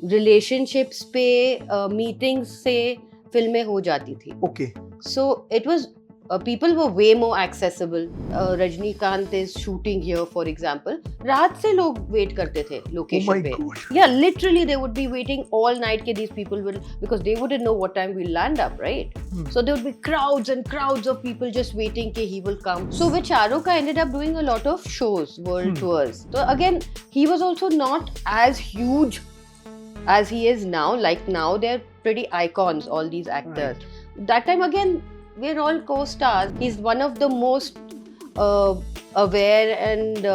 relationships पे meetings से फिल्में हो जाती थी. Okay. So it was people were way more accessible. Rajnikanth is shooting here, for example. रात से लोग wait करते थे location Oh my पे. God. Yeah, literally they would be waiting all night. Ke these people will, because they wouldn't know what time we'll land up, right? So there would be crowds and crowds of people just waiting ke he will come. So with Shah Rukh, I ended up doing a lot of shows, world tours. So again, he was also not as huge as he is now. Like now, they're pretty icons, all these actors. Right. That time again, we're all co-stars. He's one of the most aware and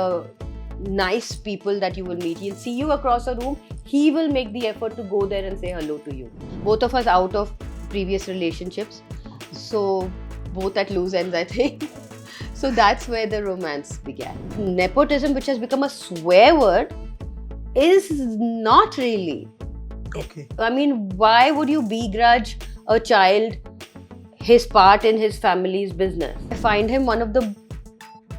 nice people that you will meet. He'll see you across a room. He will make the effort to go there and say hello to you. Both of us out of previous relationships, so both at loose ends, I think. So that's where the romance began. Nepotism, which has become a swear word, is not really. Okay. I mean, why would you begrudge a child his part in his family's business? I find him one of the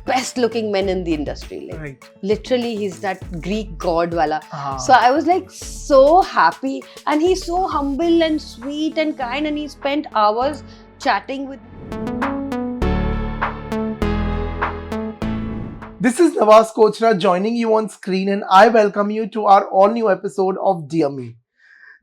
best looking men in the industry. Like, Right. literally, he's that Greek god wala. Ah. So I was like so happy, and he's so humble and sweet and kind, and he spent hours chatting with. This is Nawaz Kochra joining you on screen, and I welcome you to our all-new episode of Dear Me.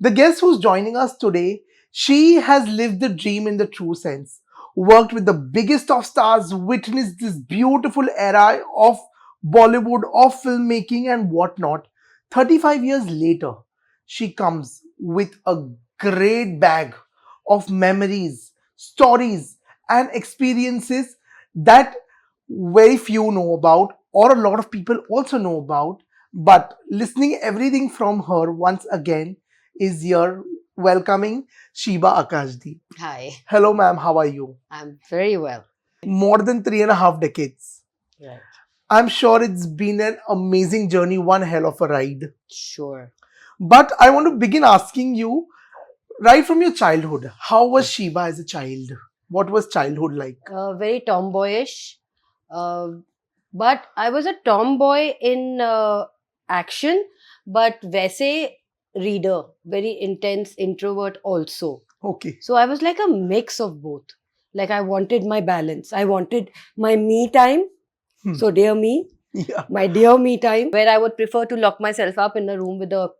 The guest who's joining us today, she has lived the dream in the true sense, worked with the biggest of stars, witnessed this beautiful era of Bollywood, of filmmaking and whatnot. 35 years later, she comes with a great bag of memories, stories, and experiences that very few know about, or a lot of people also know about. But listening everything from her once again is your welcoming Sheeba Akashdeep. Hi, Hello, ma'am. How are you? I'm very well. More than 3.5 decades. Right. I'm sure it's been an amazing journey, one hell of a ride. Sure. But I want to begin asking you, right from your childhood, how was Sheeba as a child? What was childhood like? Very tomboyish. But I was a tomboy in action, but वैसे reader, very intense introvert also. Okay. So I was like a mix of both. Like I wanted my balance. I wanted my me time. So dear me, Yeah. my dear me time, where I would prefer to lock myself up in a room with a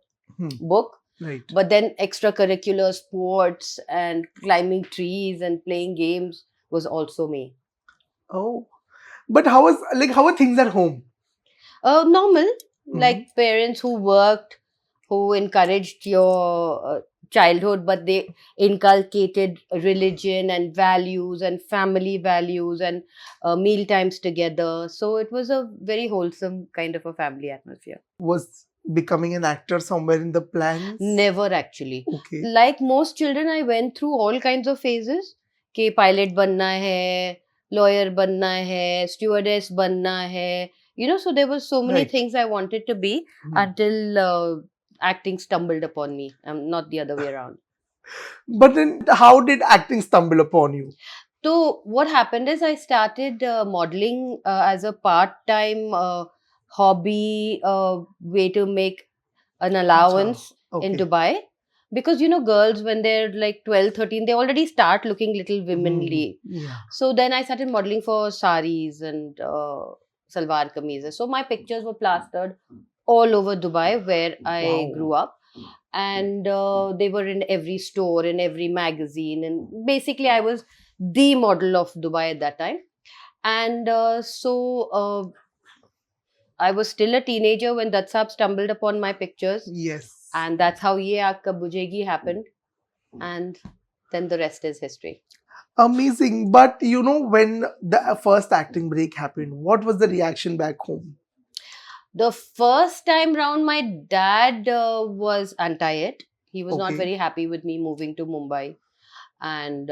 book. Right. But then extracurricular sports and climbing trees and playing games was also me. Oh. But how are things at home? Normal, like parents who worked, who encouraged your childhood, but they inculcated religion and values and family values and meal times together. So it was a very wholesome kind of a family atmosphere. Was becoming an actor somewhere in the plans? Never actually. Okay. Like most children, I went through all kinds of phases. कि pilot बनना है, lawyer बनना है, stewardess बनना है. You know, so there were so many Right. things I wanted to be until acting stumbled upon me. Not the other way around. But then how did acting stumble upon you? So what happened is I started modeling as a part-time hobby way to make an allowance in Okay. Dubai. Because, you know, girls, when they're like 12, 13, they already start looking little womanly. Yeah. So then I started modeling for saris and salwar kameezes. So my pictures were plastered all over Dubai where I Wow. grew up. And they were in every store, in every magazine. And basically, I was the model of Dubai at that time. And I was still a teenager when Dutt Saab stumbled upon my pictures. Yes. And that's how Ye Aag Kab Bujhegi happened. And then the rest is history. Amazing. But you know, when the first acting break happened, what was the reaction back home? The first time round, my dad was anti it. He was not Okay. very happy with me moving to Mumbai and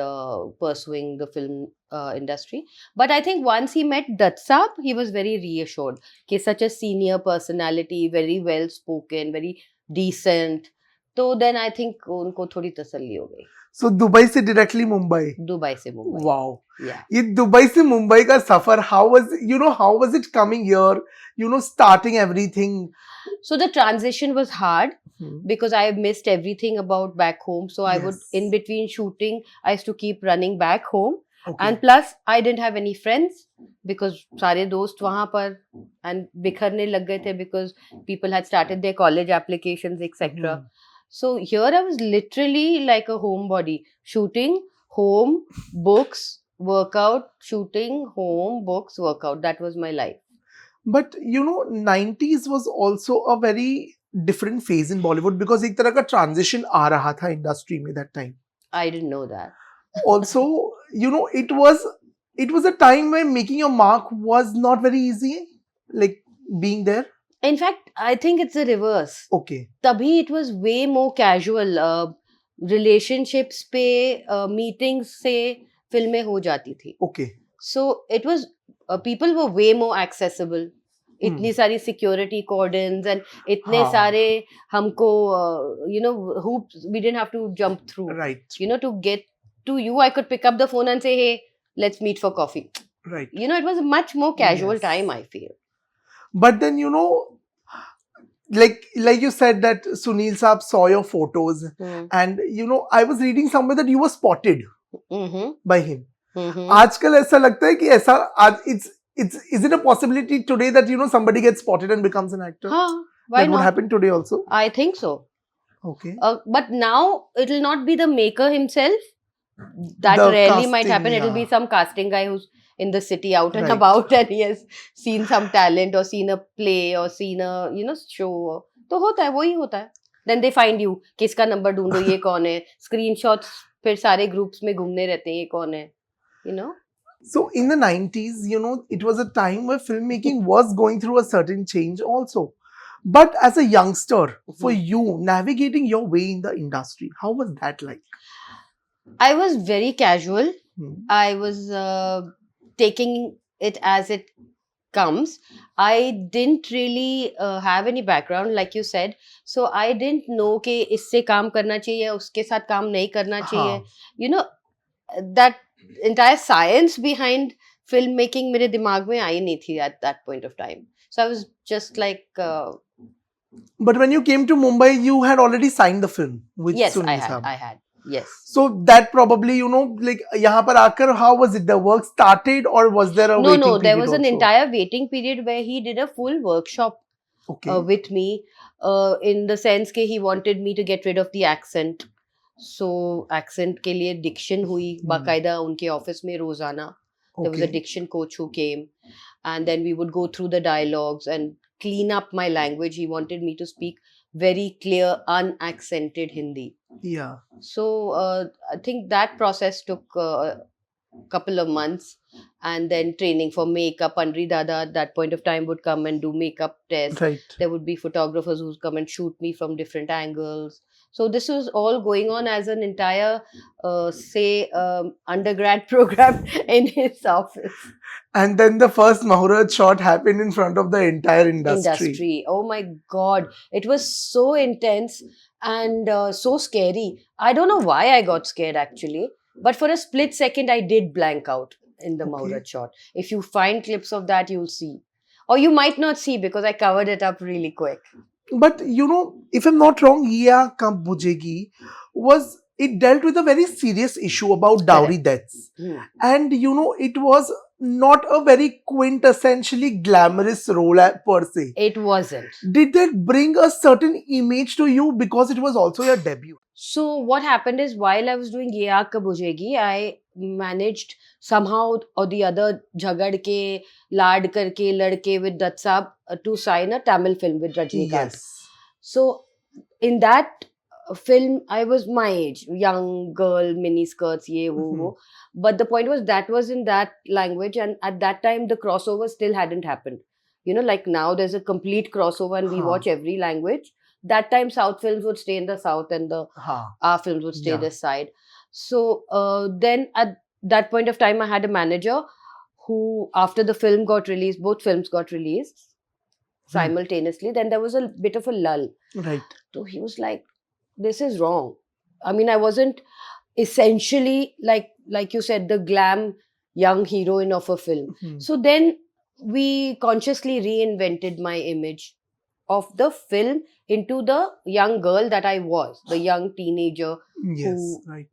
pursuing the film industry. But I think once he met Dutt Saab, he was very reassured. He's such a senior personality, very well spoken, very decent. तो then I think उनको थोड़ी तसल्ली हो गई. So Dubai से directly Mumbai. Dubai से Mumbai. Wow. Yeah. ये Dubai से मुंबई का सफर, how was it coming here? Starting everything. So the transition was hard Hmm. because I missed everything about back home. So I would, Yes. in between shooting, I used to keep running back home. Okay. And plus, I didn't have any friends because सारे दोस्त वहाँ पर and बिखरने लग गए थे because people had started their college applications, etc. Hmm. So here I was literally like a homebody, shooting, home, books, workout, shooting, home, books, workout. That was my life. But 90s was also a very different phase in Bollywood because एक तरह का transition आ रहा था industry में that time. I didn't know that. Also, it was a time where making your mark was not very easy, like being there. In fact, I think it's the reverse. Okay. तभी it was way more casual. Relationships पे meetings से फिल्में हो जाती थी. Okay. So it was people were way more accessible. इतनी सारी security cordons and इतने सारे हमको hoops we didn't have to jump through. Right. To get to you, I could pick up the phone and say, hey, let's meet for coffee. Right. It was a much more casual Yes. time, I feel. But then like you said that Sunil Saab saw your photos and I was reading somewhere that you were spotted by him. आजकल ऐसा लगता है कि ऐसा is it a possibility today that somebody gets spotted and becomes an actor? Why that not? would happen today also? I think so. Okay. But now it will not be the maker himself. That The rarely might casting, happen. It will yeah. be some casting guy who's in the city out and Right. about and he has seen some talent or seen a play or seen a show. तो होता है, वही होता है. Then they find you. किसका number ढूंढो, ये कौन है? Screenshots फिर सारे groups में घूमने रहते हैं, ये कौन है? So in the 90s, it was a time where filmmaking was going through a certain change also. But as a youngster, for you, navigating your way in the industry, how was that like? I was very casual. I was taking it as it comes. I didn't really have any background, like you said. So I didn't know कि इससे काम करना चाहिए, उसके साथ काम नहीं करना चाहिए. That entire science behind filmmaking मेरे दिमाग में आई नहीं थी at that point of time. So I was just like... But when you came to Mumbai, you had already signed the film with Sunil Saab. I had. Yes. So that probably, like, यहाँ पर आकर, how was it? The work started or was there a waiting period? No, there was an also? entire waiting period where he did a full workshop with me in the sense that he wanted me to get rid of the accent. So accent के लिए diction हुई बाकायदा उनके office में रोजाना. There was a diction coach who came and then we would go through the dialogues and clean up my language. He wanted me to speak very clear, unaccented Hindi. Yeah. So I think that process took a couple of months, and then training for makeup. Andri Dada at that point of time would come and do makeup tests. Right. There would be photographers who would come and shoot me from different angles. So this was all going on as an entire, undergrad program in his office. And then the first Mahurat shot happened in front of the entire industry. Oh my God. It was so intense and so scary. I don't know why I got scared actually. But for a split second, I did blank out in the Mahurat shot. If you find clips of that, you'll see. Or you might not see because I covered it up really quick. But, if I'm not wrong, Ye Kab Bujhegi it dealt with a very serious issue about dowry deaths. And, it was not a very quintessentially glamorous role per se. It wasn't. Did that bring a certain image to you because it was also your debut? So what happened is while I was doing Ye Aag Kab Bujhegi, I managed somehow or the other jhagad ke, laad karke, ladke with Dutt Saab to sign a Tamil film with Rajnikanth. Yes. So in that film, I was my age, young girl, mini skirts, ye wo. But the point was that was in that language, and at that time the crossover still hadn't happened. Like now there's a complete crossover and we watch every language. That time South films would stay in the South and our films would stay this side. So then at that point of time I had a manager who, after the film got released, both films got released simultaneously. Then there was a bit of a lull. Right. So he was like, this is wrong. I mean, I wasn't essentially like you said, the glam young heroine of a film. Hmm. So then we consciously reinvented my image of the film into the young girl that I was, the young teenager Yes, who, right.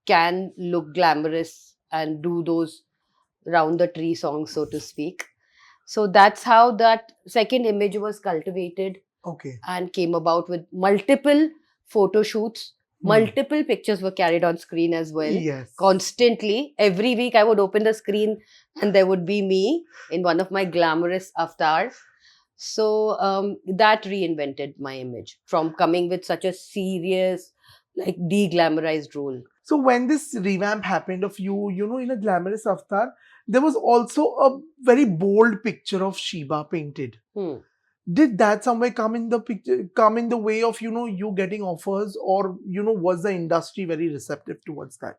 can look glamorous and do those round the tree songs, so to speak. So that's how that second image was cultivated Okay. and came about with multiple photo shoots. Hmm. Multiple pictures were carried on screen as well. Yes. Constantly. Every week I would open the screen and there would be me in one of my glamorous avatars. So that reinvented my image from coming with such a serious, like de-glamorized role. So when this revamp happened of you, in a glamorous avatar, there was also a very bold picture of Sheba painted. Hmm. Did that somewhere come in the picture, come in the way of, you getting offers, or, was the industry very receptive towards that?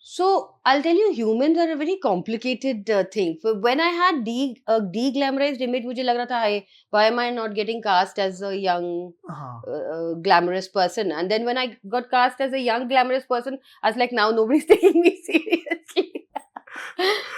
So I'll tell you, humans are a very complicated thing. For when I had de-glamorized image, मुझे लग रहा था, why am I not getting cast as a young Uh-huh. glamorous person? And then when I got cast as a young glamorous person, I was like, now nobody's taking me seriously.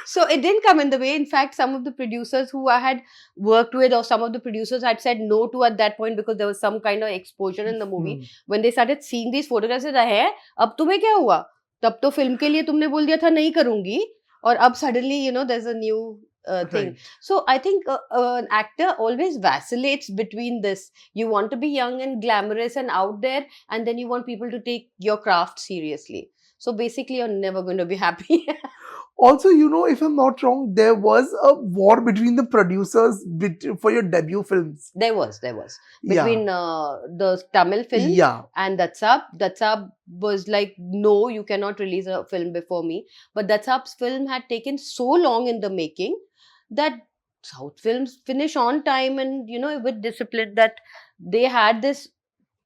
So it didn't come in the way. In fact, some of the producers who I had worked with, or some of the producers had said no to at that point, because there was some kind of exposure in the movie. Hmm. When they started seeing these photographs, they said, "है अब तुम्हें क्या हुआ? तब तो film के लिए तुमने बोल दिया था नहीं करूंगी, और अब suddenly there's a new thing." Right. So I think an actor always vacillates between this. You want to be young and glamorous and out there, and then you want people to take your craft seriously. So basically, you're never going to be happy. Also, if I'm not wrong, there was a war between the producers for your debut films. There was Yeah. between the Tamil film Yeah. and Datsab was like, no, you cannot release a film before me. But Datsab's film had taken so long in the making that South films finish on time and with discipline, that they had this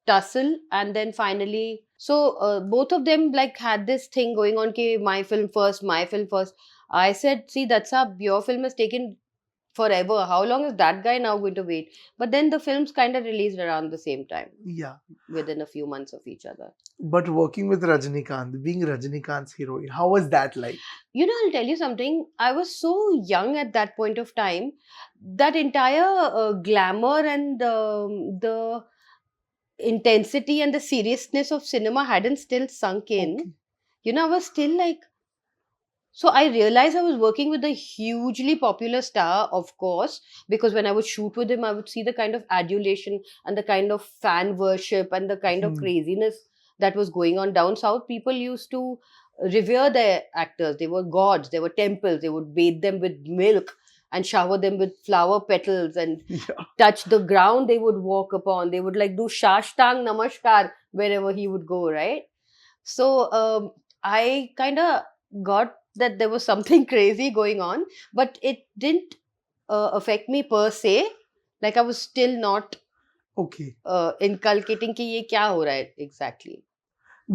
tussle. And then finally, so both of them like had this thing going on, ki my film first, my film first. I said, see, Datsab, your film has taken forever. How long is that guy now going to wait? But then the films kind of released around the same time, Yeah. within a few months of each other. But working with Rajnikanth, being Rajinikanth's heroine, how was that like? I'll tell you something. I was so young at that point of time. That entire glamour and the intensity and the seriousness of cinema hadn't still sunk in. Okay. I was still like, so I realized I was working with a hugely popular star, of course, because when I would shoot with him, I would see the kind of adulation and the kind of fan worship and the kind of Hmm. craziness that was going on down south. People used to revere their actors. They were gods, they were temples, they would bathe them with milk and shower them with flower petals and Yeah. touch the ground they would walk upon. They would like do shashtang namaskar wherever he would go, right? So I kind of got that there was something crazy going on, but it didn't affect me per se. Like I was still not Okay. inculcating कि ये क्या हो रहा है exactly.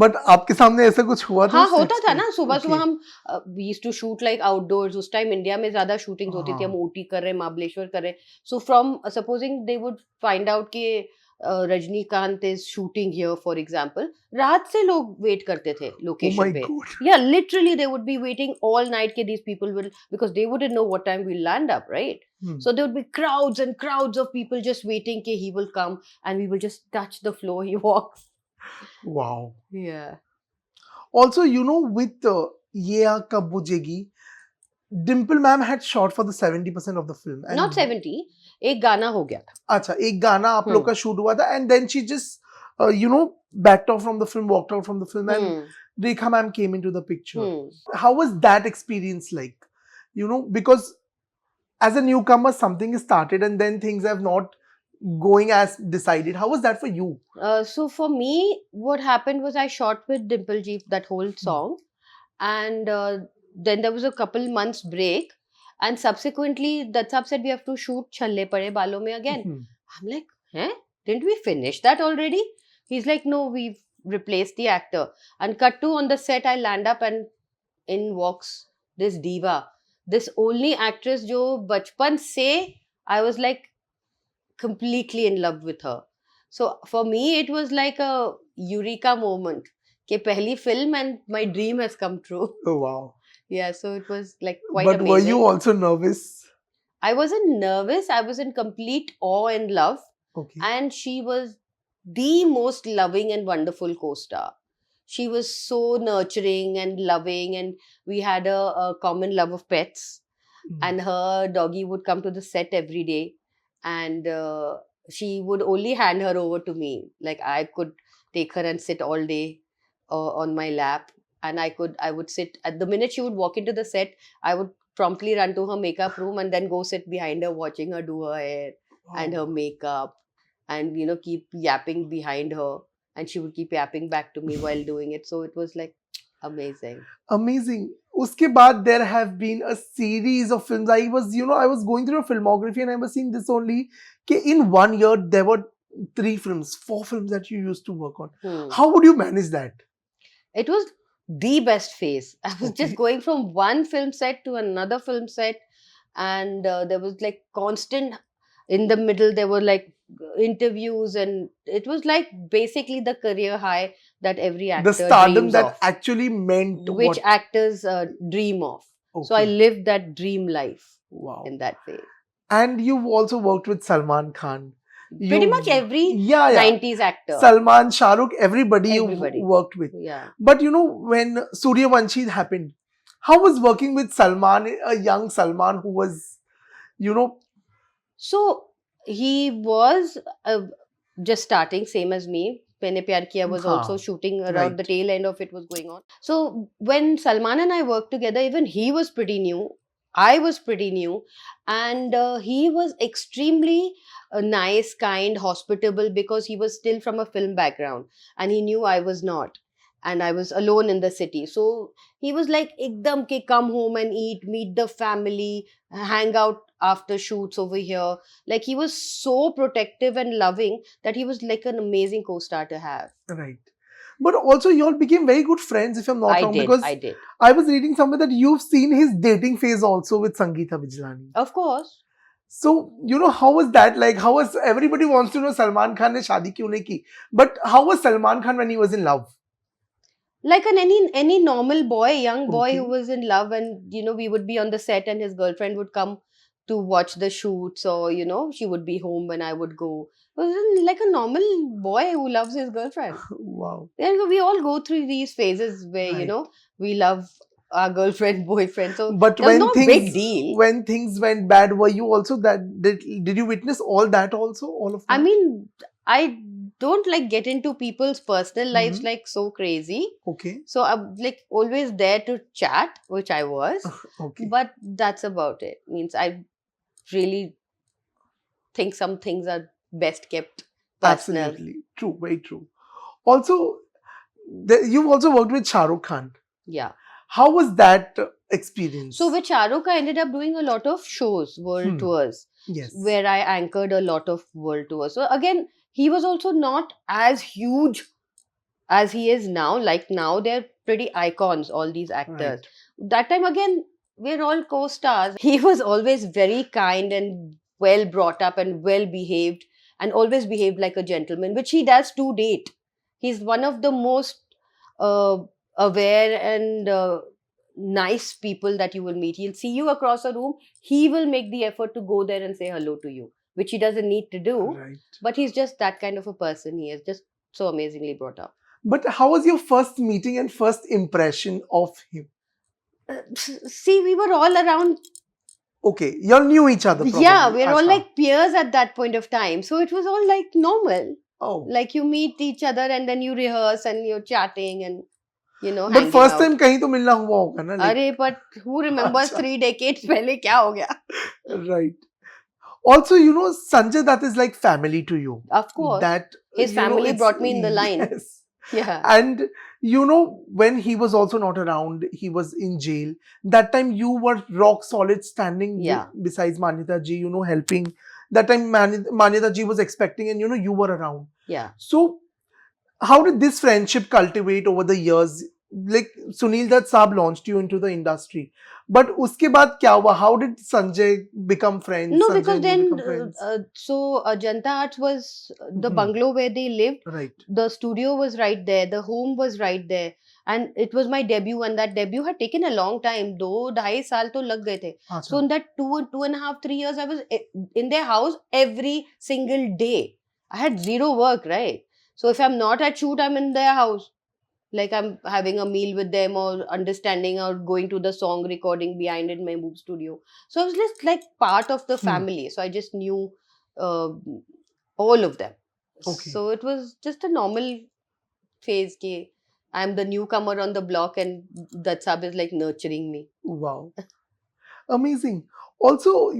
But आपके सामने ऐसा कुछ हुआ था हाँ उस होता sets था पे? ना, सुबह Okay. सुबह हम we used to shoot like outdoors. उस टाइम इंडिया में ज्यादा शूटिंग्स होती थी. हम हाँ. ऊटी कर रहे हैं, महाबलेश्वर कर रहे हैं. So from supposing they would find out कि Rajnikanth is shooting here, for example, रात से लोग वेट करते थे Oh लोकेशन my पे. God. Yeah, literally they would be waiting all night कि these people will, because they wouldn't know what time we'll land up, right? Hmm. So there would be crowds and crowds of people just waiting कि he will come and we will just touch the floor he walks. Wow. Yeah. Also, with Ye Kab Bujegi, Dimple ma'am had shot for the 70% of the film. And Not 70, एक गाना हो गया था. अच्छा, एक गाना आप लोग का shoot हुआ था, and then she just, backed off from the film, walked out from the film, and Rekha ma'am came into the picture. How was that experience like? Because as a newcomer, something is started and then things have not going as decided. How was that for you? So for me, what happened was I shot with Dimple Jeep that whole song, and then there was a couple months break, and subsequently Datsab said we have to shoot Challe Pade Balon Mein again. Mhm. I'm like, didn't we finish that already? He's like, no, we've replaced the actor. And cut to on the set, I land up and in walks this diva, this only actress jo bachpan se I was like completely in love with her. So for me, it was like a eureka moment. कि पहली film and my dream has come true. Oh, wow. Yeah, so it was like quite But amazing. were you also nervous? I wasn't nervous. I was in complete awe and love. Okay. And she was the most loving and wonderful co-star. She was so nurturing and loving, and we had a common love of pets. And her doggy would come to the set every day, and she would only hand her over to me. Like I could take her and sit all day on my lap, and I would sit at the minute she would walk into the set. I would promptly run to her makeup room and then go sit behind her, watching her do her hair and her makeup, and keep yapping behind her, and she would keep yapping back to me while doing it. So it was like amazing. Amazing. Uske baad there have been a series of films. I was going through a filmography and I was seeing this only. In 1 year there were 3 films, 4 films that you used to work on. How would you manage that? It was the best phase. I was just going from one film set to another film set, and there was like constant. In the middle, there were like interviews, and it was like basically the career high that every actor The stardom dreams that of, actually meant which what? actors dream of. So I lived that dream life in that phase. And you've also worked with Salman Khan. Pretty much every 90s actor. Salman, Shah Rukh, everybody you worked with. Yeah. But when Suryavanshi happened, how was working with Salman, a young Salman who was, So he was just starting, same as me. Maine Pyar Kiya was also shooting around the tail end of it was going on. So when Salman and I worked together, even he was pretty new. I was pretty new, and he was extremely nice, kind, hospitable, because he was still from a film background and he knew I was not, and I was alone in the city. So he was like, ekdam ke come home and eat, meet the family, hang out after shoots over here. Like he was so protective and loving that he was like an amazing co-star to have. Right. But also you all became very good friends, if I'm not wrong. Because I did. I was reading somewhere that you've seen his dating phase also with Sangeeta Bijlani. Of course. So, how was that? Like, how was, everybody wants to know Salman Khan ne shaadi kyun nahi ki? But how was Salman Khan when he was in love? Like any normal boy, young boy who was in love, and we would be on the set and his girlfriend would come to watch the shoots, or she would be home when I would go. It was like a normal boy who loves his girlfriend. Wow. And we all go through these phases where we love our girlfriend, boyfriend. So but there was no big deal. When things went bad, were you also that? Did you witness all that also? All of that? I mean, I don't like get into people's personal lives like so crazy. Okay. So I'm like always there to chat, which I was. Okay. But that's about it. Means I really think some things are best kept personal. Absolutely. True. Very true. Also, you've also worked with Shah Rukh Khan. Yeah. How was that experience? So with Shah Rukh, I ended up doing a lot of shows, world tours. Yes. Where I anchored a lot of world tours. So again, he was also not as huge as he is now. Like now, they're pretty icons, all these actors. Right. That time, again, we're all co-stars. He was always very kind and well brought up and well behaved, and always behaved like a gentleman, which he does to date. He's one of the most aware and nice people that you will meet. He'll see you across a room. He will make the effort to go there and say hello to you, which he doesn't need to do. Right. But he's just that kind of a person. He is just so amazingly brought up. But how was your first meeting and first impression of him? See, we were all around. Okay, you all knew each other. Probably. Yeah, we were all like peers at that point of time. So it was all like normal. Oh. Like you meet each other and then you rehearse and you're chatting and but first time kahin to milna hua hoga na. Arey, but who remembers 3 decades pehle kya ho gaya? Right. Also, Sanjay Dutt is like family to you. Of course. That his family brought me in the line. Yes. Yeah. And when he was also not around, he was in jail. That time you were rock solid standing besides Manyata ji, helping. That time Manyata ji was expecting and you were around. Yeah. So how did this friendship cultivate over the years? like Sunil Dutt Saab launched you into the industry. But uske baad kya hua? How did Sanjay become friends? No, Sanjay because and you then, become friends? Janta Arts was the Mhm. bungalow where they lived. Right. The studio was right there. The home was right there. And it was my debut. And that debut had taken a long time. 2-2.5 saal to lag gaye the. So Acha. in that 2.5, 3 years, I was in their house every single day. I had zero work, right? So if I'm not at shoot, I'm in their house. Like I'm having a meal with them or understanding or going to the song recording behind in my move studio. So I was just like part of the Hmm. family. So I just knew uh, all of them. Okay. So it was just a normal phase. Ke I'm the newcomer on the block and that sub is like nurturing me. Wow. Amazing. Also,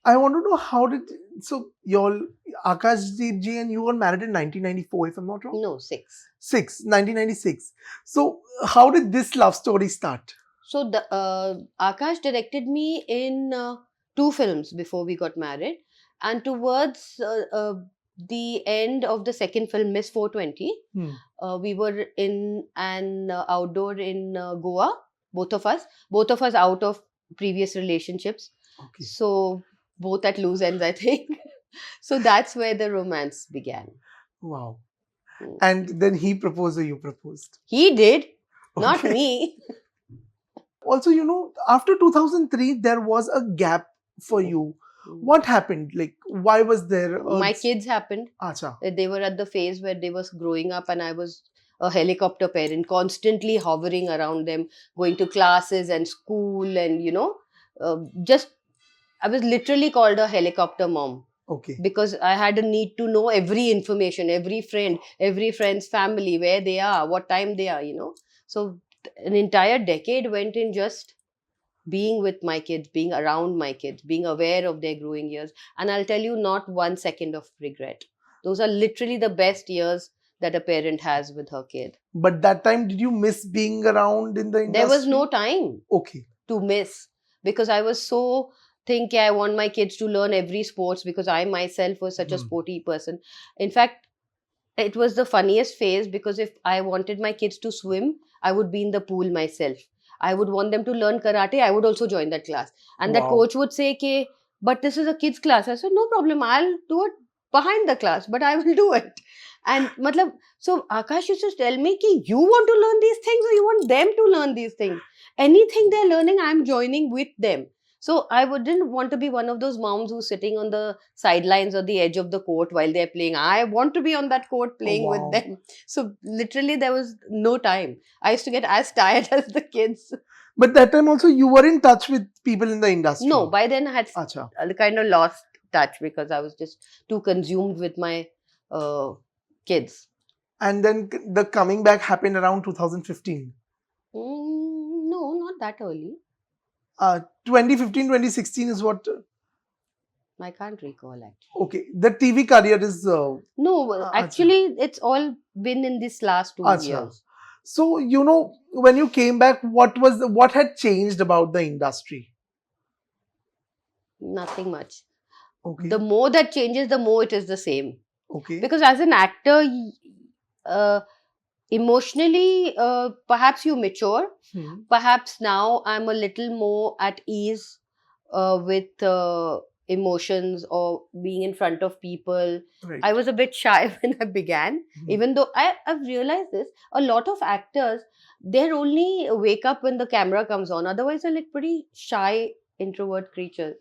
I want to know how did so your Akashdeep ji and you got married in 1994, if I'm not wrong? No, 6. 1996. So how did this love story start? So the Akash directed me in 2 films before we got married, and towards the end of the second film, Miss 420, Hmm. we were in an outdoor in Goa, both of us out of previous relationships. Okay. So both at loose ends, I think. So that's where the romance began. Wow. Hmm. And then he proposed or you proposed? He did, not Okay. me. Also, after 2003, there was a gap for you. Hmm. What happened? Like, why was there My kids happened. Acha. They were at the phase where they was growing up and I was a helicopter parent, constantly hovering around them, going to classes and school and just I was literally called a helicopter mom Okay. because I had a need to know every information, every friend's family, where they are, what time they are. So an entire decade went in just being with my kids, being around my kids, being aware of their growing years. And I'll tell you, not 1 second of regret. Those are literally the best years that a parent has with her kid. But that time, did you miss being around in the industry? There was no time Okay. to miss because I was so thinking I want my kids to learn every sports because I myself was such a sporty person. In fact, it was the funniest phase because if I wanted my kids to swim, I would be in the pool myself. I would want them to learn karate, I would also join that class. And that Wow. coach would say, "Ke, but this is a kids class." I said, "No problem, I'll do it behind the class, but I will do it." And so Akash used to tell me, "Ki, you want to learn these things or you want them to learn these things? Anything they're learning, I'm joining with them." So I wouldn't want to be one of those moms who's sitting on the sidelines or the edge of the court while they're playing. I want to be on that court playing with wow. them. So literally there was no time. I used to get as tired as the kids. But that time also you were in touch with people in the industry? No, by then I had Acha. kind of lost touch because I was just too consumed with my kids. And then the coming back happened around 2015. No, not that early. 2015, 2016 is what? I can't recall actually. Okay, the TV career is. No, actually, it's all been in this last 2 years. So when you came back, what had changed about the industry? Nothing much. Okay. The more that changes, the more it is the same. Okay. Because as an actor, emotionally, perhaps you mature. Perhaps now I'm a little more at ease with emotions or being in front of people. Right. I was a bit shy when I began, even though I've realized this. A lot of actors, they're only wake up when the camera comes on. Otherwise, they're like pretty shy, introvert creatures.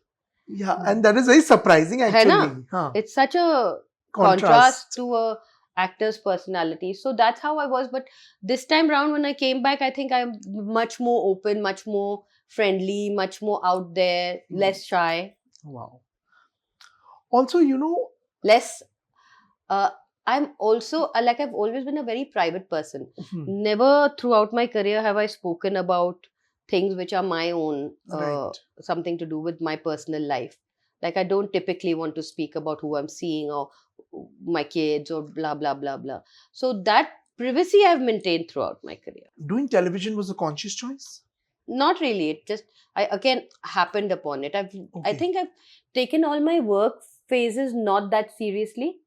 Yeah, and that is very surprising actually. It's such a contrast to a actor's personality. So that's how I was. But this time round when I came back, I think I'm much more open, much more friendly, much more out there, less shy. Wow. Also, less I'm also like I've always been a very private person. Never throughout my career have I spoken about things which are my own, something to do with my personal life. Like I don't typically want to speak about who I'm seeing or my kids or blah blah blah blah. So that privacy I've maintained throughout my career. Doing television was a conscious choice? Not really. It just I again happened upon it. I think I've taken all my work phases not that seriously.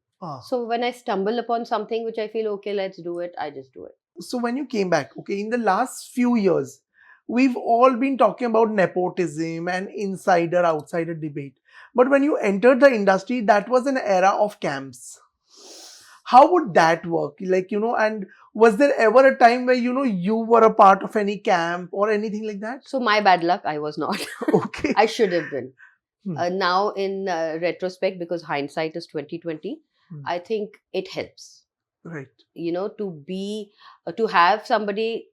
So when I stumble upon something which I feel okay, let's do it, I just do it. So when you came back, okay, in the last few years, we've all been talking about nepotism and insider outsider debate. But when you entered the industry, that was an era of camps. How would that work? Like, and was there ever a time where, you were a part of any camp or anything like that? So my bad luck, I was not. Okay. I should have been. Hmm. Now in retrospect, because hindsight is 2020, I think it helps. Right. To have somebody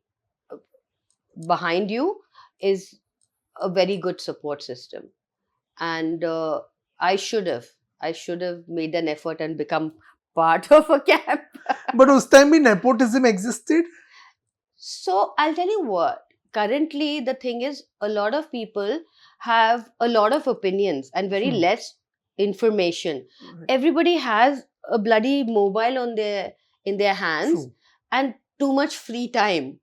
behind you is a very good support system. And I should have made an effort and become part of a camp. But us time bhi nepotism existed? So I'll tell you what, currently the thing is, a lot of people have a lot of opinions and very less information. Right. Everybody has a bloody mobile in their hands. True. And too much free time.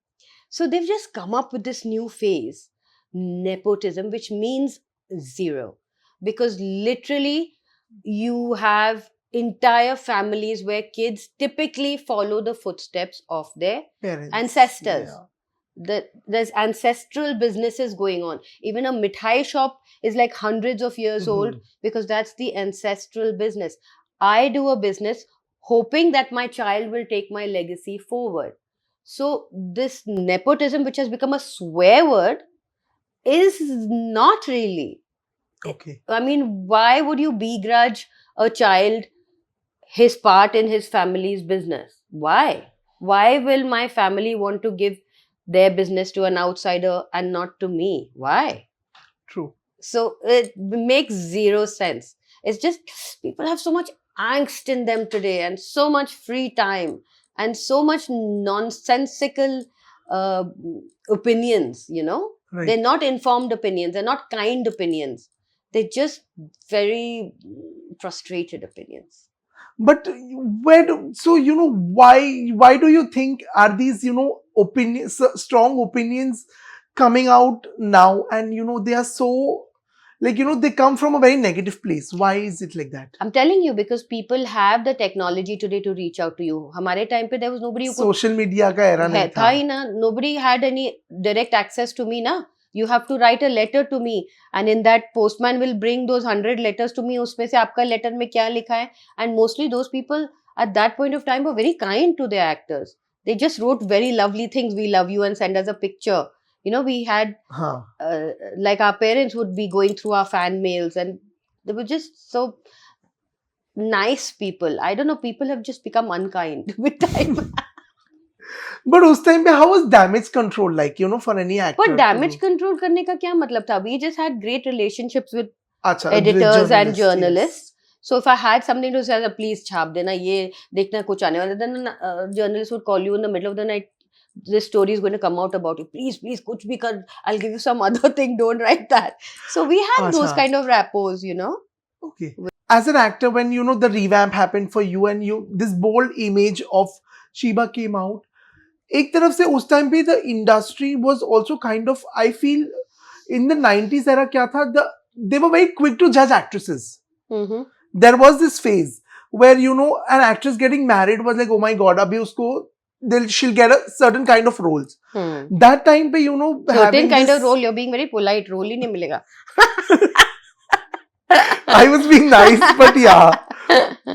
So they've just come up with this new phase, nepotism, which means zero. Because literally, you have entire families where kids typically follow the footsteps of their Parents. ancestors. Yeah. There's ancestral businesses going on. Even a mithai shop is like hundreds of years old, because that's the ancestral business. I do a business hoping that my child will take my legacy forward. So this nepotism, which has become a swear word, is not really. Okay. I mean, why would you begrudge a child his part in his family's business? Why? Why will my family want to give their business to an outsider and not to me? Why? True. So it makes zero sense. It's just people have so much angst in them today and so much free time and so much nonsensical opinions, Right. They're not informed opinions. They're not kind opinions. They're just very frustrated opinions. But why do you think are these opinions, strong opinions coming out now, and they are so, they come from a very negative place? Why is it like that? I'm telling you, because people have the technology today to reach out to you. Hamare time pe there was nobody who could. Social media ka era nahi Tha hi na. Nobody had any direct access to me na. You have to write a letter to me, and in that postman will bring those 100 letters to me. Usme se aapka letter mein kya likha hai? And mostly those people at that point of time were very kind to their actors. They just wrote very lovely things. We love you, and send us a picture. We had like our parents would be going through our fan mails, and they were just so nice people. I don't know, people have just become unkind with time. But us time pe how was damage control like, for any actor? But damage control karne ka kya matlab tha? We just had great relationships with Achha, editors and journalists. Yes. So if I had something to say, please chhap dena, ye dekhna kuch aane wala. Then journalists would call you in the middle of the night. This story is going to come out about you. Please, kuch bhi kar. I'll give you some other thing. Don't write that. So we had those kind of rappos, Okay. As an actor, when the revamp happened for you and this bold image of Sheeba came out, एक तरफ से उस time पे the industry was also kind of, I feel, in the 90s era क्या था, they were very quick to judge actresses. There was this phase where an actress getting married was like, oh my god, abhi usko she'll get a certain kind of roles. That time pe certain kind of role, you're being very polite, role hi nahi milega. I was being nice, but yeah,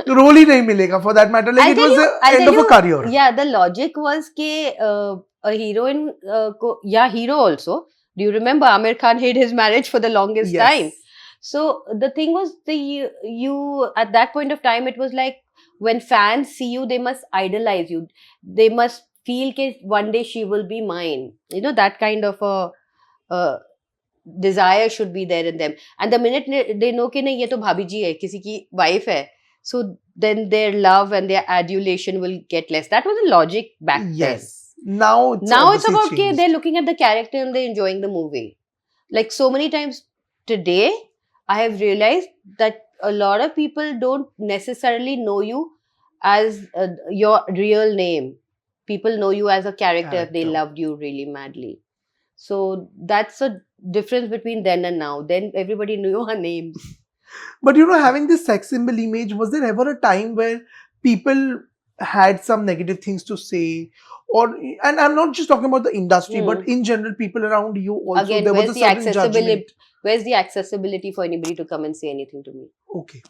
role hi nahi milega for that matter. Like it was the end of a career. Yeah, the logic was ke a heroine hero also. Do you remember Amir Khan hid his marriage for the longest time? So the thing was, you at that point of time, it was like when fans see you, they must idolize you. They must feel that one day she will be mine. That kind of a desire should be there in them. And the minute they know that ye to bhabhi ji hai, kisi ki wife hai, so then their love and their adulation will get less. That was the logic back then. Now it's about that they're looking at the character and they're enjoying the movie. Like so many times today, I have realized that a lot of people don't necessarily know you as your real name. People know you as a character if they loved you really madly. So that's a difference between then and now. Then everybody knew her names. But having this sex symbol image, was there ever a time where people had some negative things to say, or and I'm not just talking about the industry, but in general, people around you also, Again, there was a certain judgment. where's the accessibility for anybody to come and say anything to me? Okay.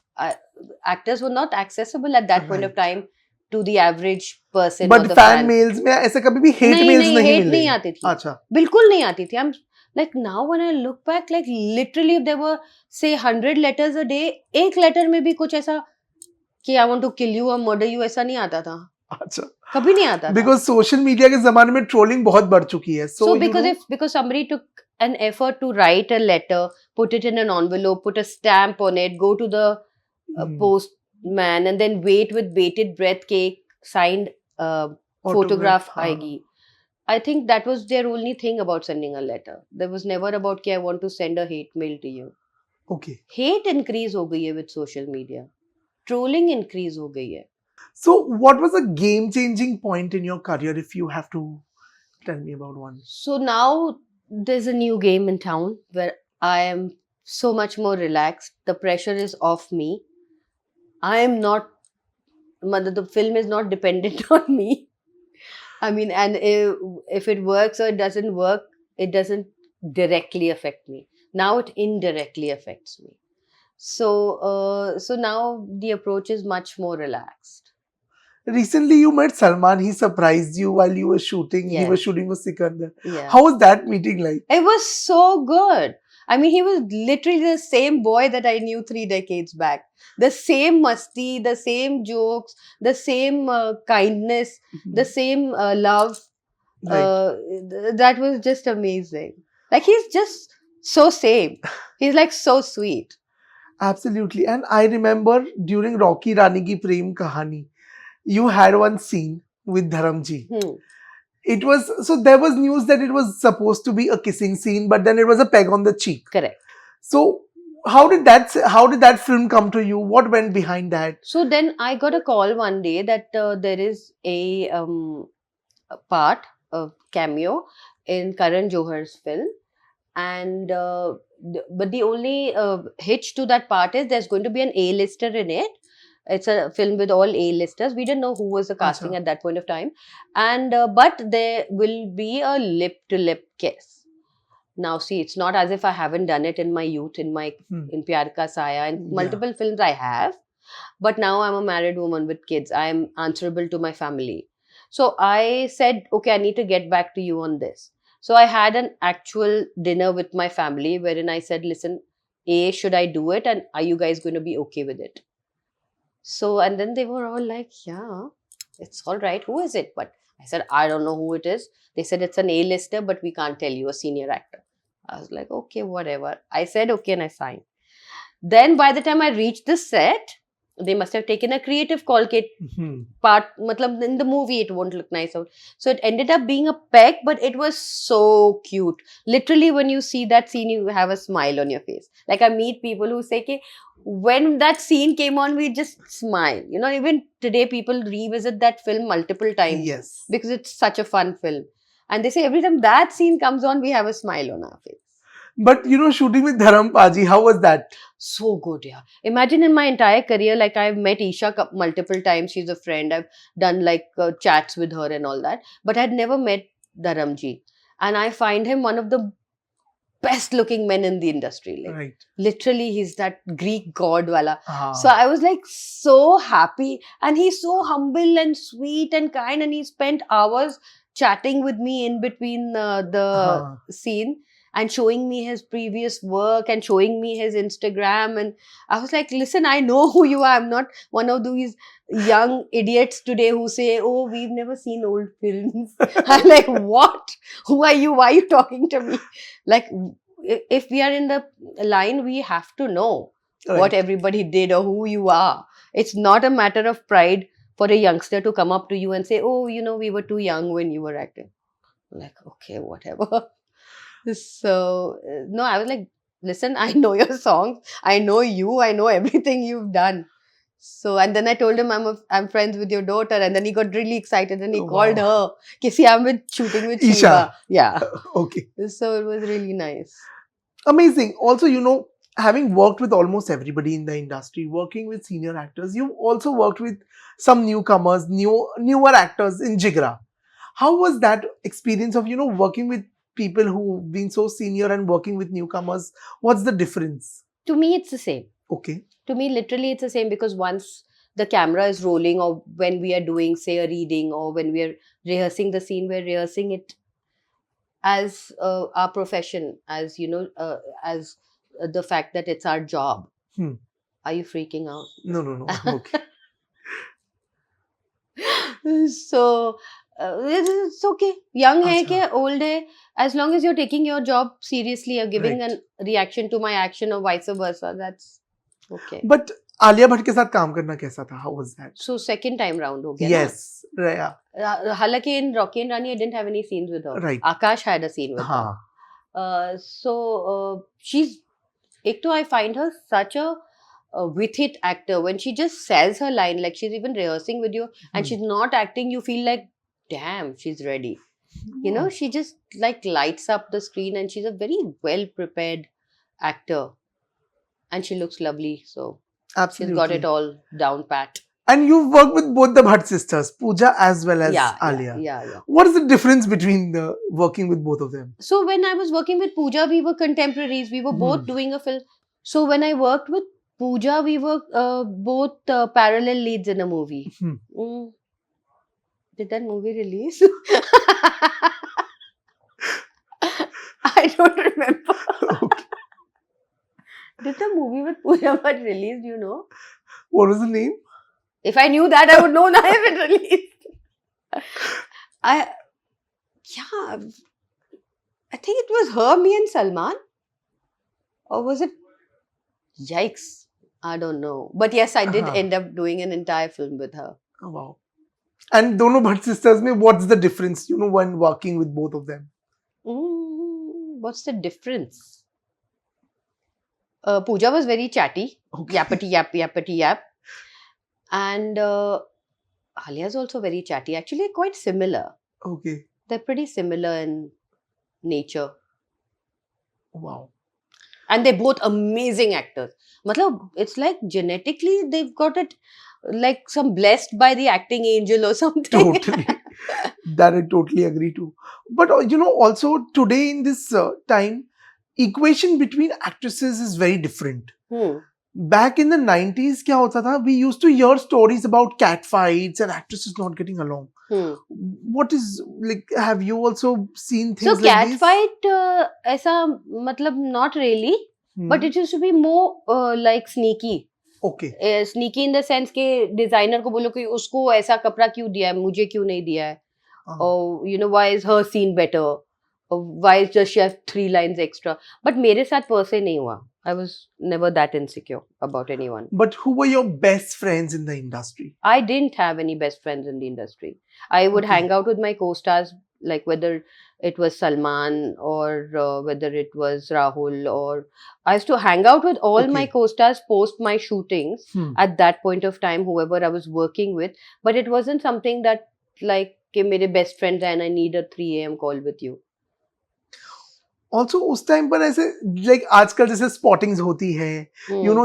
Actors were not accessible at that point of Right. time to the average person or But the fan fan. mails में ऐसे कभी भी hate नहीं mails नहीं नहीं hate मिले. नहीं आती थी, अच्छा. बिल्कुल नहीं आती थी. I'm like, now when I look back, like literally if there were say 100 letters a day, एक letter में भी कुछ ऐसा कि I want to kill you or murder you ऐसा नहीं आता था. अच्छा. कभी नहीं आता था. Because social media के ज़माने में trolling बहुत बढ़ चुकी है. So because somebody took an effort to write a letter, put it in an envelope, put a stamp on it, go to the postman, and then wait with bated breath के signed photograph आएगी. I think that was their only thing about sending a letter. There was never about कि I want to send a hate mail to you. Okay. Hate increase हो गई है with social media. Trolling increase हो गई है. So what was a game-changing point in your career, if you have to tell me about one? So now there's a new game in town where I am so much more relaxed. The pressure is off me. I am not, the film is not dependent on me. I mean, and if it works or it doesn't work, it doesn't directly affect me. Now it indirectly affects me. So now the approach is much more relaxed. Recently, you met Salman. He surprised you while you were shooting. Yes. He was shooting with Sikandar. Yeah. How was that meeting like? It was so good. I mean, he was literally the same boy that I knew 3 decades back. The same masti, the same jokes, the same kindness, the same love. Right. That was just amazing. Like, he's just so same. He's like so sweet. Absolutely. And I remember during Rocky Rani Ki Prem Kahani, you had one scene with Dharamji. It was, so there was news that it was supposed to be a kissing scene, but then it was a peg on the cheek. Correct. So how did that film come to you? What went behind that? So then I got a call one day that there is a cameo in Karan Johar's film, and but the only hitch to that part is there's going to be an A-lister in it. It's a film with all A-listers. We didn't know who was the casting at that point of time. And but there will be a lip-to-lip kiss. Now see, it's not as if I haven't done it in my youth, in Pyar Ka Saya, in multiple films I have. But now I'm a married woman with kids. I'm answerable to my family. So I said, okay, I need to get back to you on this. So I had an actual dinner with my family wherein I said, listen, A, should I do it? And are you guys going to be okay with it? So, and then they were all like, yeah, it's all right. Who is it? But I said, I don't know who it is. They said, it's an A-lister, but we can't tell you, a senior actor. I was like, okay, whatever. I said, okay, and I signed. Then by the time I reached the set, they must have taken a creative call kit part. Matlab, in the movie, it won't look nice out. So it ended up being a peg, but it was so cute. Literally, when you see that scene, you have a smile on your face. Like, I meet people who say, okay, when that scene came on, we just smile. You know, even today, people revisit that film multiple times. Yes. Because it's such a fun film. And they say every time that scene comes on, we have a smile on our face. But you know, shooting with Dharam Paji, how was that? So good, yeah. Imagine in my entire career, like I've met Isha multiple times. She's a friend. I've done like chats with her and all that. But I'd never met Dharamji. And I find him one of the best looking men in the industry. Like, right. Literally, he's that Greek god wala. So I was like so happy. And he's so humble and sweet and kind. And he spent hours chatting with me in between the scene. And showing me his previous work and showing me his Instagram. And I was like, listen, I know who you are. I'm not one of these young idiots today who say, oh, we've never seen old films. I'm like, what? Who are you? Why are you talking to me? Like, if we are in the line, we have to know what everybody did or who you are. It's not a matter of pride for a youngster to come up to you and say, oh, you know, we were too young when you were acting. I'm like, okay, whatever. So, no, I was like, listen, I know your songs. I know you. I know everything you've done. So, and then I told him, I'm friends with your daughter. And then he got really excited and he called her. Kisi, I'm shooting with Sheeba. Yeah. Okay. So, it was really nice. Amazing. Also, you know, having worked with almost everybody in the industry, working with senior actors, you've also worked with some newcomers, newer actors in Jigra. How was that experience of, working with people who've been so senior and working with newcomers? What's the difference? To me, it's the same. Okay. To me, literally, it's the same, because once the camera is rolling, or when we are doing, say, a reading, or when we are rehearsing the scene, we're rehearsing it as our profession, as as the fact that it's our job. Hmm. Are you freaking out? No. I'm okay. So it's okay. Young hai Acha. ke old hai, as long as you're taking your job seriously or giving Right. a reaction to my action or vice versa, that's okay. But Alia Bhatt के साथ काम करना कैसा था? How was that? So second time round ho gaya Yes. Yeah. na. Halaki in Rocky and Rani, I didn't have any scenes with her. Right. Akash had a scene with हाँ. her. So she's, ek to I find her such a with it actor. When she just says her line, like she's even rehearsing with you and she's not acting, you feel like, damn, she's ready. You know, she just like lights up the screen, and she's a very well prepared actor, and she looks lovely. So Absolutely. she's got it all down pat. And you've worked with both the Bhatt sisters, Pooja as well as Alia. Yeah. What is the difference between working with both of them? So when I was working with Pooja, we were contemporaries. We were both doing a film. So when I worked with Pooja, we were both parallel leads in a movie. Did that movie release? I don't remember. Okay. Did the movie with Pooja Bhatt release, you know? What was the name? If I knew that, I would know now if it released. I think it was her, me and Salman. Or was it? Yikes. I don't know. But yes, I did end up doing an entire film with her. Oh, wow. And dono Bhatt sisters mein, what's the difference, when working with both of them? What's the difference? Pooja was very chatty. Okay. Yappity yap. And Alia is also very chatty. Actually, quite similar. Okay. They're pretty similar in nature. Wow. And they're both amazing actors. Matlab, it's like genetically they've got it, like some blessed by the acting angel or something. Totally. That I totally agree to. But also today in this time, equation between actresses is very different. Back in the 90s, kya hota tha? We used to hear stories about cat fights and actresses not getting along. What is, like, have you also seen things like cat this? Fight, aisa, matlab, not really, but it used to be more like sneaky. Okay. Sneaky in the sense के designer को बोलो कि उसको ऐसा कपड़ा क्यों दिया है, मुझे क्यों नहीं दिया है, or why is her scene better, or why does she have 3 lines extra. But मेरे साथ per se नहीं हुआ. I was never that insecure about anyone. But who were your best friends in the industry? I didn't have any best friends in the industry. I would hang out with my co-stars, like whether it was Salman or whether it was Rahul, or I used to hang out with all my co-stars post my shootings at that point of time, whoever I was working with. But it wasn't something that like, कि मेरे best friends and I need a 3 a.m. call with you. Also, उस time पर ऐसे like आजकल जैसे spottings होती है,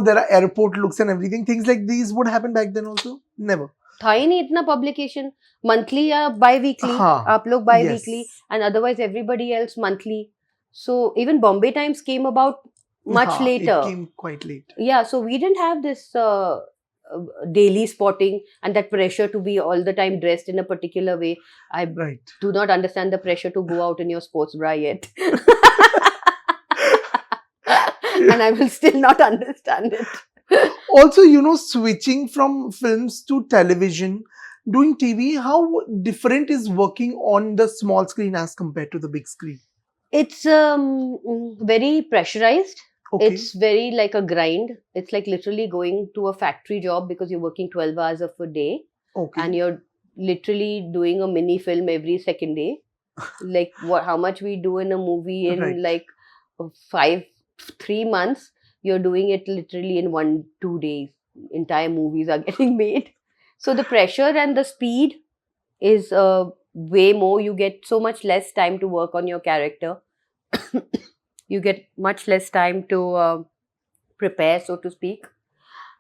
there are airport looks and everything. Things like these would happen back then also? Never. था ही नहीं इतना publication. Monthly या bi-weekly. आप लोग bi-weekly. And otherwise everybody else monthly. So even Bombay Times came about much later. It came quite late. Yeah, so we didn't have this daily spotting and that pressure to be all the time dressed in a particular way. I do not understand the pressure to go out in your sports bra yet. And I will still not understand it. Also, switching from films to television, doing TV, how different is working on the small screen as compared to the big screen? It's very pressurized. It's very like a grind. It's like literally going to a factory job because you're working 12 hours of a day. And you're literally doing a mini film every second day. Like how much we do in a movie in like 3 months, you're doing it literally in 1-2 days. Entire movies are getting made. So the pressure and the speed is way more. You get so much less time to work on your character. You get much less time to prepare, so to speak.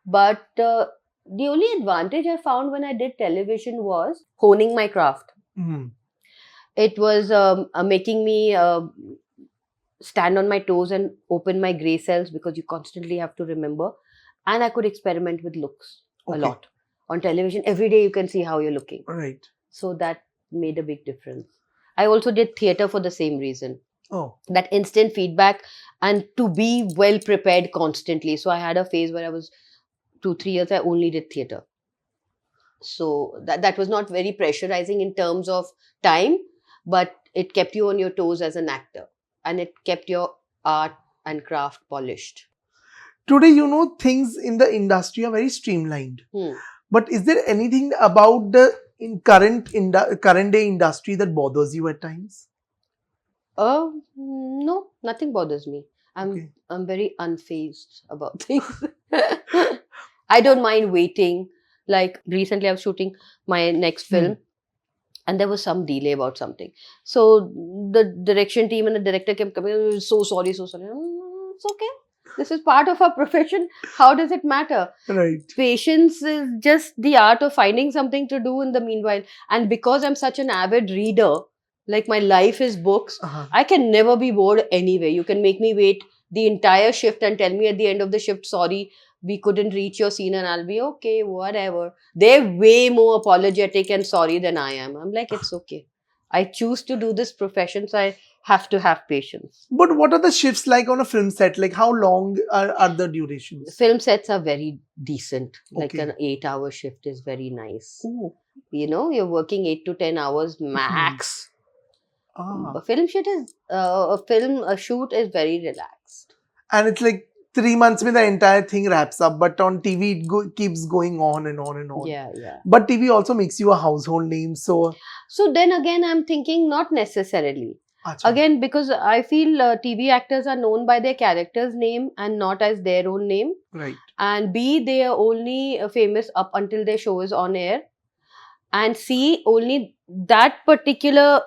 But the only advantage I found when I did television was honing my craft. Mhm. It was making me stand on my toes and open my gray cells, because you constantly have to remember. And I could experiment with looks a Okay. lot. On television, every day you can see how you're looking. Right. So that made a big difference. I also did theatre for the same reason. Oh. That instant feedback and to be well prepared constantly. So I had a phase where I was 2-3 years, I only did theatre. So that was not very pressurizing in terms of time, but it kept you on your toes as an actor, and it kept your art and craft polished. Today, things in the industry are very streamlined. Hmm. But is there anything about the current day industry that bothers you at times? No, nothing bothers me. Okay. I'm very unfazed about things. I don't mind waiting. Like recently, I was shooting my next film, and there was some delay about something. So the direction team and the director kept coming, "Oh, so sorry, so sorry." It's okay. This is part of our profession. How does it matter? Right. Patience is just the art of finding something to do in the meanwhile. And because I'm such an avid reader, like my life is books, Uh-huh. I can never be bored anyway. You can make me wait the entire shift and tell me at the end of the shift, sorry, we couldn't reach your scene, and I'll be okay, whatever. They're way more apologetic and sorry than I am. I'm like, it's okay. I choose to do this profession, so I have to have patience. But what are the shifts like on a film set? Like how long are the durations? Film sets are very decent. Like Okay. an 8-hour shift is very nice. Oh. You're working 8 to 10 hours max. Ah. A shoot is very relaxed. And it's like 3 months when the entire thing wraps up. But on TV, it keeps going on and on and on. Yeah. But TV also makes you a household name. So, then again, I'm thinking not necessarily. Achha. Again, because I feel TV actors are known by their character's name and not as their own name. Right. And B, they are only famous up until their show is on air. And C, only that particular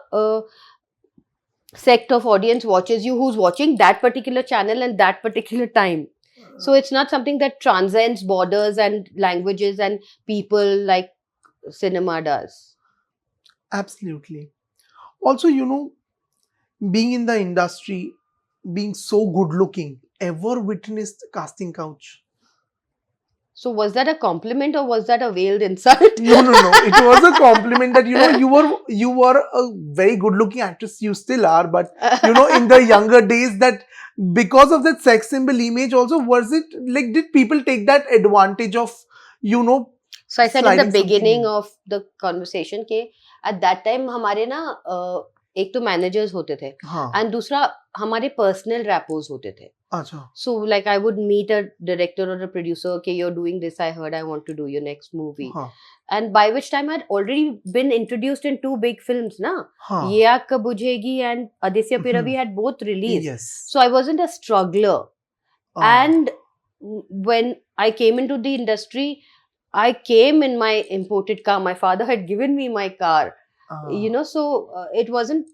sect of audience watches you who's watching that particular channel and that particular time. So it's not something that transcends borders and languages and people like cinema does. Absolutely. Also, being in the industry, being so good looking, ever witnessed casting couch? So was that a compliment or was that a veiled insult? No. It was a compliment that you were a very good looking actress. You still are, but in the younger days, that because of that sex symbol image, also was it like, did people take that advantage of So I said in sliding the something beginning in? of the conversation के at that time हमारे ना एक तो managers होते थे हाँ. and दूसरा हमारे personal rappos होते थे. अच्छा. So like I would meet a director or a producer, okay, you're doing this, I heard, I want to do your next movie. हाँ. And by which time I'd already been introduced in 2 big films, na? हाँ. Ye Aag Kab Bujhegi and Aditya Piravi had both released. Yes. So I wasn't a struggler. And when I came into the industry, I came in my imported car. My father had given me my car. So it wasn't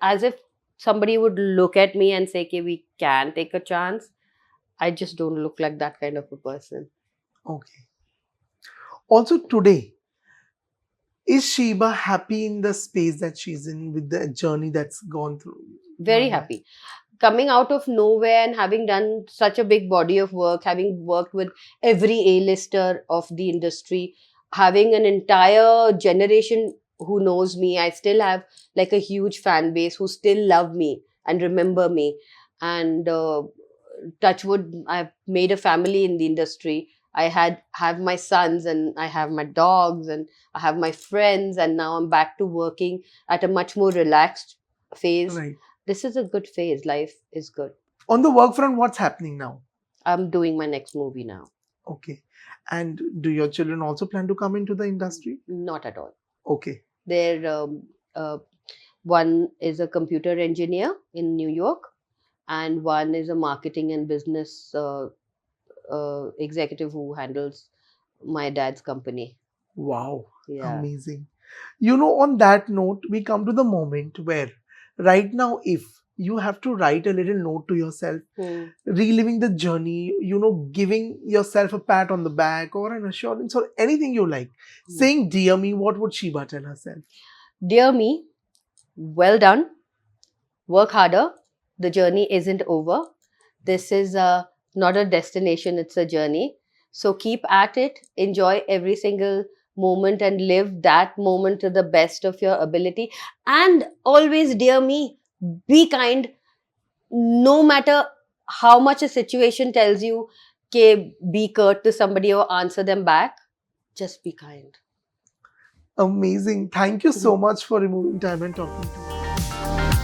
as if somebody would look at me and say, okay, we can take a chance. I just don't look like that kind of a person. Okay. Also today, is Sheeba happy in the space that she's in with the journey that's gone through? Very happy. Coming out of nowhere and having done such a big body of work, having worked with every A-lister of the industry, having an entire generation who knows me. I still have like a huge fan base who still love me and remember me. And touch wood, I've made a family in the industry. I have my sons and I have my dogs and I have my friends, and now I'm back to working at a much more relaxed phase. Right. This is a good phase. Life is good. On the work front, what's happening now? I'm doing my next movie now. Okay. And do your children also plan to come into the industry? Not at all. Okay. They're one is a computer engineer in New York, and one is a marketing and business executive who handles my dad's company. Wow. Yeah. Amazing. On that note, we come to the moment where right now, if you have to write a little note to yourself, Hmm. reliving the journey, giving yourself a pat on the back or an assurance or anything you like. Saying, "Dear me," what would Sheeba tell herself? Dear me, well done. Work harder. The journey isn't over. This is not a destination, it's a journey. So keep at it. Enjoy every single moment and live that moment to the best of your ability. And always, dear me, be kind. No matter how much a situation tells you, be curt to somebody or answer them back, just be kind. Amazing. Thank you so much for removing time and talking to us.